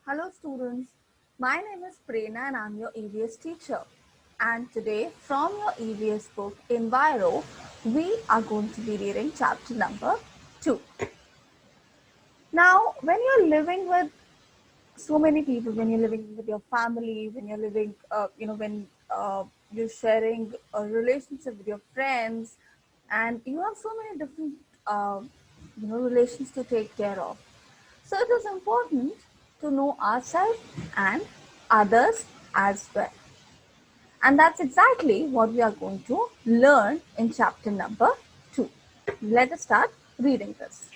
Hello students, my name is Prerna and I'm your EVS teacher. And today from your EVS book Enviro, we are going to be reading chapter number 2. Now, when you're living with so many people, when you're living with your family, when you're living, when you're sharing a relationship with your friends, and you have so many different, relations to take care of. So it is important to know ourselves and others as well. And that's exactly what we are going to learn in chapter number 2. Let us start reading this.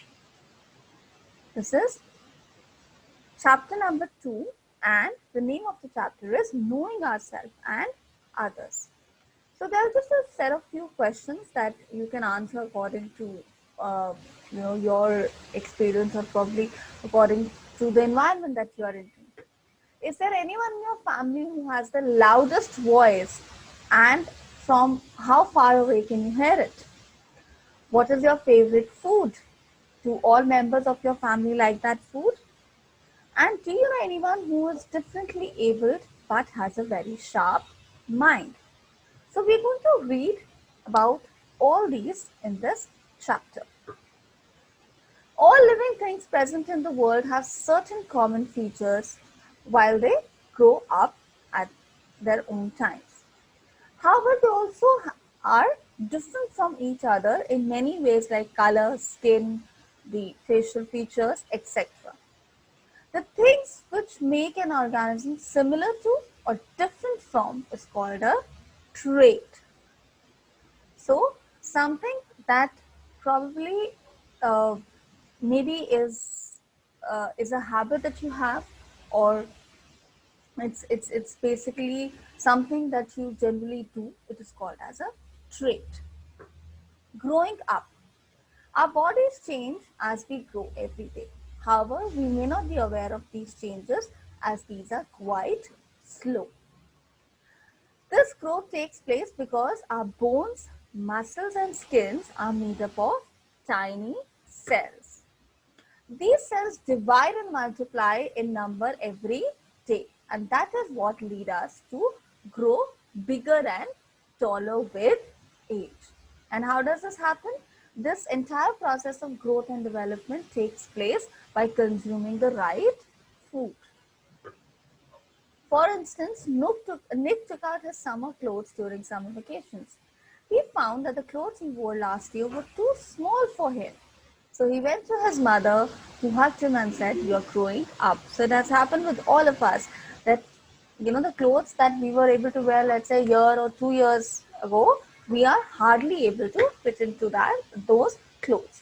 This is chapter number 2, and the name of the chapter is Knowing Ourselves and Others. So there are just a set of few questions that you can answer according to your experience, or probably according to the environment that you are in. Is there anyone in your family who has the loudest voice, and from how far away can you hear it? What is your favorite food? Do all members of your family like that food? And do you know anyone who is differently abled but has a very sharp mind? So we're going to read about all these in this chapter. All living things present in the world have certain common features while they grow up at their own times. However, they also are different from each other in many ways, like color, skin, the facial features, etc. The things which make an organism similar to or different from is called a trait. So, something that probably uh, maybe is a habit that you have, or it's basically something that you generally do. It is called as a trait. Growing up, our bodies change as we grow every day. However, we may not be aware of these changes as these are quite slow. This growth takes place because our bones, muscles, and skins are made up of tiny cells. These cells divide and multiply in number every day, and that is what leads us to grow bigger and taller with age. And how does this happen? This entire process of growth and development takes place by consuming the right food. For instance, Nick took out his summer clothes during summer vacations. He found that the clothes he wore last year were too small for him. So he went to his mother, who hugged him and said, "You are growing up." So it has happened with all of us that, the clothes that we were able to wear, let's say, a year or 2 years ago, we are hardly able to fit into those clothes.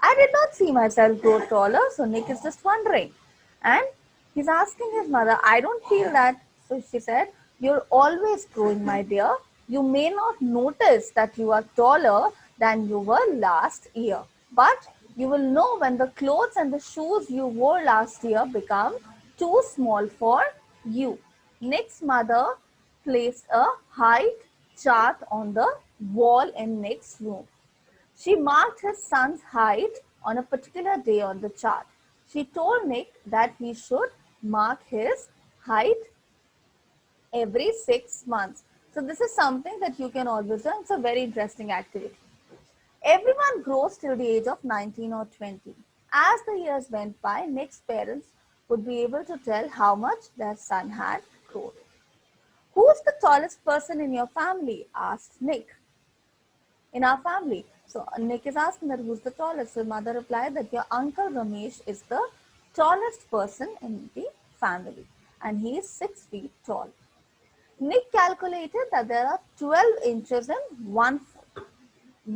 I did not see myself grow taller, so Nick is just wondering. And he's asking his mother, "I don't feel that." So she said, "You're always growing, my dear. You may not notice that you are taller than you were last year, but you will know when the clothes and the shoes you wore last year become too small for you." Nick's mother placed a height chart on the wall in Nick's room. She marked his son's height on a particular day on the chart. She told Nick that he should mark his height every 6 months. So this is something that you can always do. It's a very interesting activity. Everyone grows till the age of 19 or 20. As the years went by, Nick's parents would be able to tell how much their son had grown. "Who's the tallest person in your family?" asked Nick. "In our family." So Nick is asking that who's the tallest. So mother replied that your uncle Ramesh is the tallest person in the family, and he is 6 feet tall. Nick calculated that there are 12 inches in 1 foot,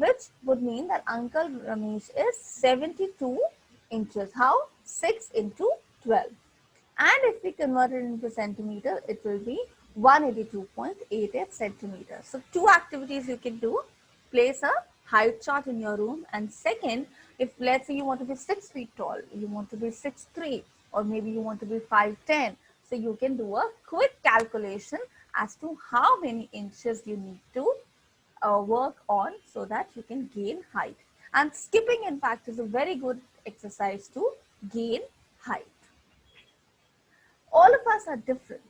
which would mean that Uncle Ramesh is 72 inches. How? 6 into 12. And if we convert it into centimeter, it will be 182.88 centimeters. So two activities you can do: place a height chart in your room, and second, if let's say you want to be 6 feet tall, you want to be 6'3", or maybe you want to be 5'10", so you can do a quick calculation as to how many inches you need to work on so that you can gain height. And skipping, in fact, is a very good exercise to gain height. All of us are different.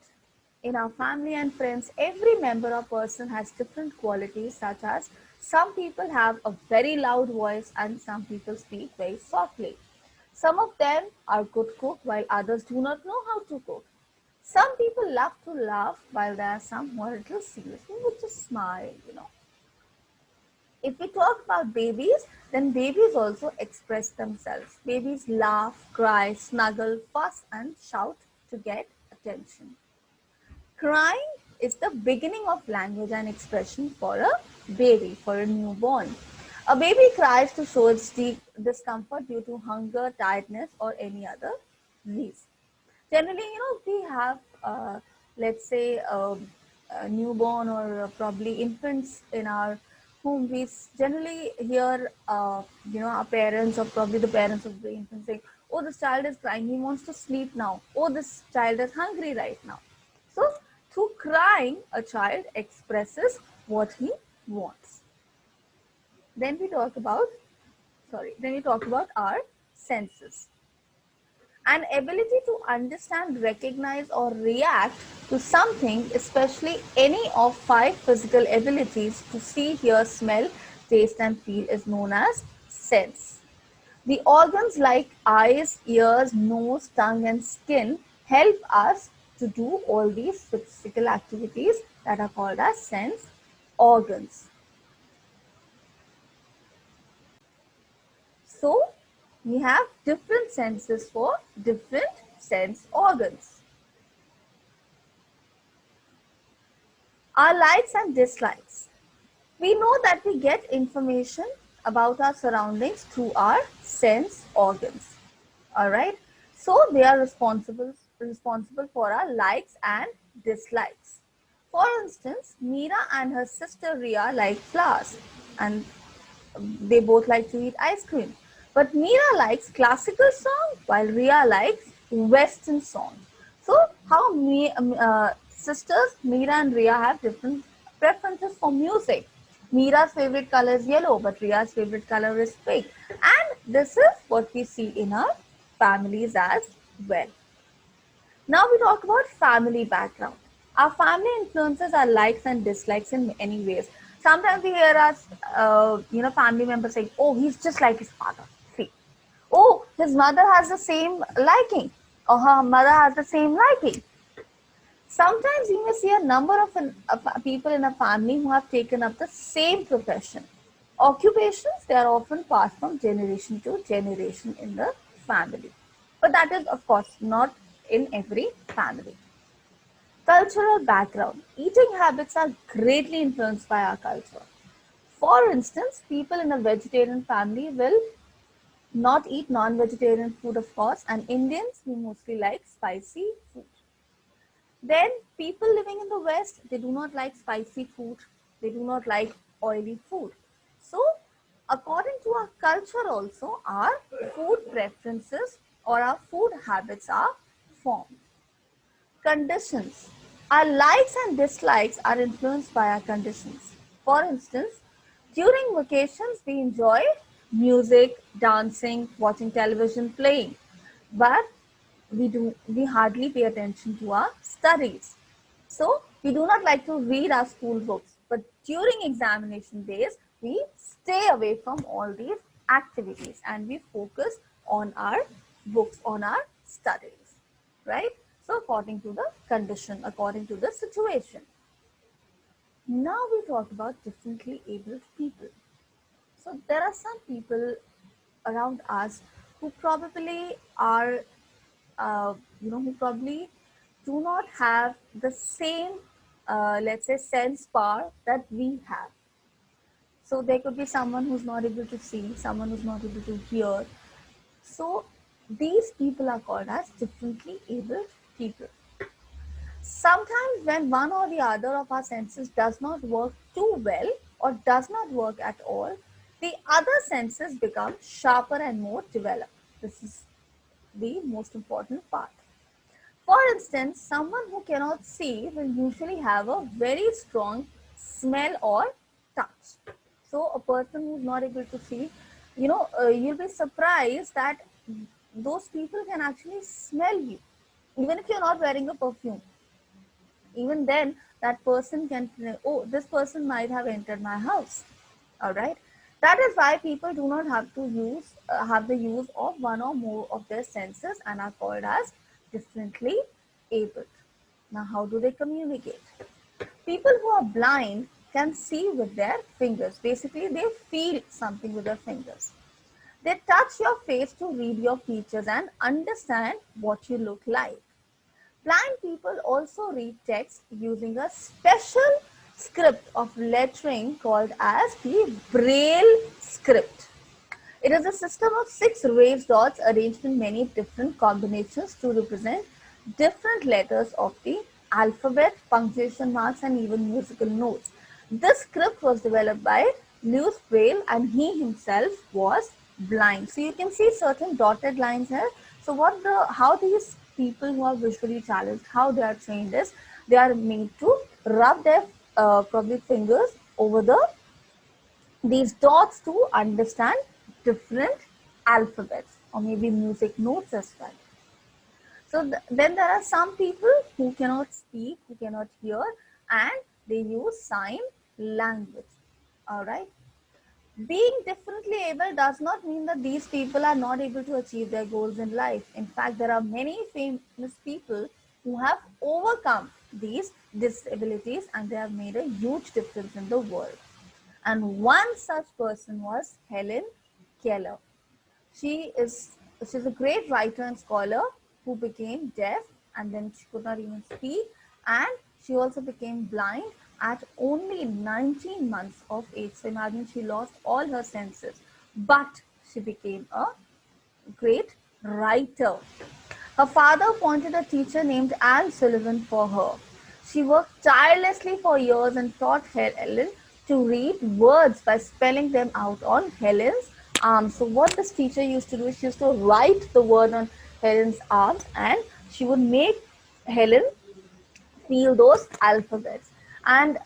In our family and friends, every member or person has different qualities, such as some people have a very loud voice and some people speak very softly. Some of them are good cook while others do not know how to cook. Some people love to laugh while there are some who are a little serious who would just smile. If we talk about babies, then babies also express themselves. Babies laugh, cry, snuggle, fuss, and shout to get attention. Crying is the beginning of language and expression for a baby, for a newborn. A baby cries to show its deep discomfort due to hunger, tiredness, or any other reason. Generally, we have, let's say, a newborn or probably infants in our home. We generally hear, our parents or probably the parents of the infant saying, "Oh, this child is crying. He wants to sleep now. Oh, this child is hungry right now." So, through crying, a child expresses what he wants. Then we talk about, then we talk about our senses. An ability to understand, recognize, or react to something, especially any of five physical abilities to see, hear, smell, taste, and feel, is known as sense. The organs like eyes, ears, nose, tongue, and skin help us to do all these physical activities that are called as sense organs. So, we have different senses for different sense organs. Our likes and dislikes. We know that we get information about our surroundings through our sense organs. Alright. So they are responsible for our likes and dislikes. For instance, Meera and her sister Ria like flowers and they both like to eat ice cream. But Meera likes classical song while Ria likes western songs. So how sisters Meera and Ria have different preferences for music. Meera's favorite color is yellow, but Ria's favorite color is pink. And this is what we see in our families as well. Now we talk about family background. Our family influences our likes and dislikes in many ways. Sometimes we hear us, family members saying, "Oh, he's just like his father." See, "Oh, his mother has the same liking," or her mother has the same liking. Sometimes you may see a number of people in a family who have taken up the same profession. Occupations, they are often passed from generation to generation in the family. But that is, of course, not in every family. Cultural background. Eating habits are greatly influenced by our culture. For instance, people in a vegetarian family will not eat non-vegetarian food, of course, and Indians, we mostly like spicy food. Then people living in the West, they do not like spicy food. They do not like oily food. So according to our culture also, our food preferences or our food habits are formed. Conditions. Our likes and dislikes are influenced by our conditions. For instance, during vacations, we enjoy music, dancing, watching television, playing. But we hardly pay attention to our studies. So we do not like to read our school books. But during examination days, we stay away from all these activities and we focus on our books, on our studies, right? So according to the condition, according to the situation. Now we talk about differently abled people. So there are some people around us who probably are, who probably do not have the same, let's say, sense power that we have. So there could be someone who's not able to see, someone who's not able to hear. So these people are called as differently abled people. Sometimes when one or the other of our senses does not work too well or does not work at all, the other senses become sharper and more developed. This is the most important part. For instance, someone who cannot see will usually have a very strong smell or touch. So a person who is not able to see, you'll be surprised that those people can actually smell you. Even if you're not wearing a perfume, even then that person can, oh, this person might have entered my house. All right. That is why people do not have to have the use of one or more of their senses and are called as differently abled. Now, how do they communicate? People who are blind can see with their fingers. Basically, they feel something with their fingers. They touch your face to read your features and understand what you look like. Blind people also read text using a special script of lettering called as the Braille script. It is a system of 6 raised dots arranged in many different combinations to represent different letters of the alphabet, punctuation marks, and even musical notes. This script was developed by Louis Braille, and he himself was blind. So you can see certain dotted lines here. So how these people who are visually challenged, how they are trained is they are made to rub their probably fingers over these dots to understand different alphabets or maybe music notes as well. So then there are some people who cannot speak, who cannot hear, and they use sign language. All right. Being differently able does not mean that these people are not able to achieve their goals in life. In fact, there are many famous people who have overcome these disabilities and they have made a huge difference in the world. And one such person was Helen Keller. She is she's a great writer and scholar who became deaf and then she could not even speak, and she also became blind at only 19 months of age. So imagine, she lost all her senses, but she became a great writer. Her father appointed a teacher named Anne Sullivan for her. She worked tirelessly for years and taught Helen to read words by spelling them out on Helen's arms. So what this teacher used to do is she used to write the word on Helen's arms and she would make Helen feel those alphabets. And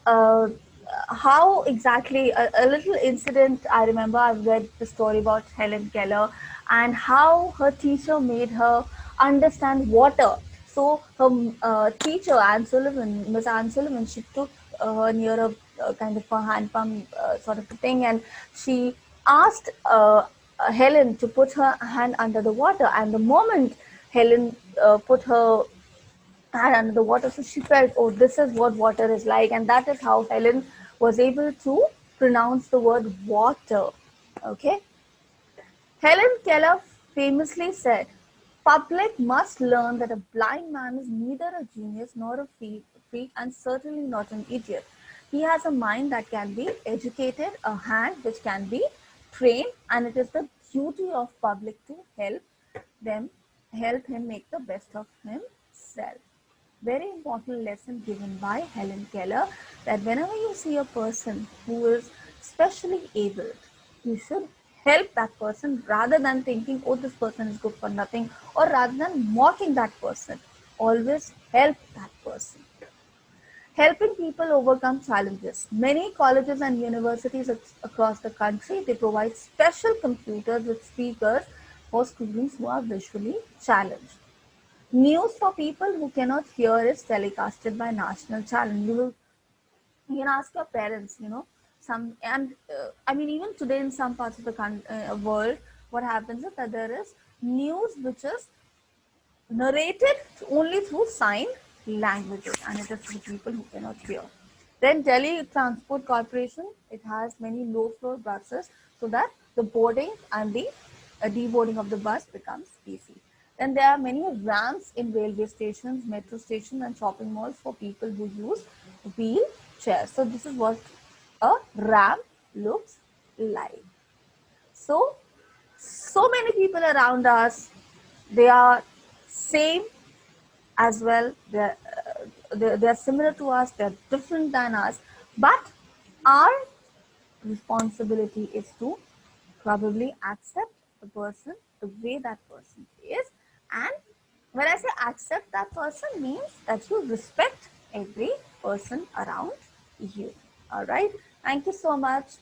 how exactly, a little incident I remember, I've read the story about Helen Keller and how her teacher made her understand water. So her teacher, Anne Sullivan, Miss Anne Sullivan, she took her near a kind of a hand pump sort of a thing, and she asked Helen to put her hand under the water. And the moment Helen put her hand under the water, so she felt, oh, this is what water is like, and that is how Helen was able to pronounce the word water. Okay. Helen Keller famously said, public must learn that a blind man is neither a genius nor a freak and certainly not an idiot. He has a mind that can be educated, a hand which can be trained, and it is the duty of public to them, help him make the best of himself. Very important lesson given by Helen Keller, that whenever you see a person who is specially able, you should help that person rather than thinking, oh, this person is good for nothing, or rather than mocking that person. Always help that person. Helping people overcome challenges. Many colleges and universities across the country, they provide special computers with speakers for students who are visually challenged. News for people who cannot hear is telecasted by national channel. You can ask your parents, some, and I mean, even today in some parts of the world, what happens is that there is news which is narrated only through sign languages, and it is for people who cannot hear. Then Delhi Transport Corporation, it has many low floor buses so that the boarding and the deboarding of the bus becomes easy. Then there are many ramps in railway stations, metro stations, and shopping malls for people who use wheelchairs. So this is what a ramp looks like. So many people around us, they are same as well. They're similar to us, they're different than us, but our responsibility is to probably accept the person the way that person is. And when I say accept that person, means that you respect every person around you. All right. Thank you so much.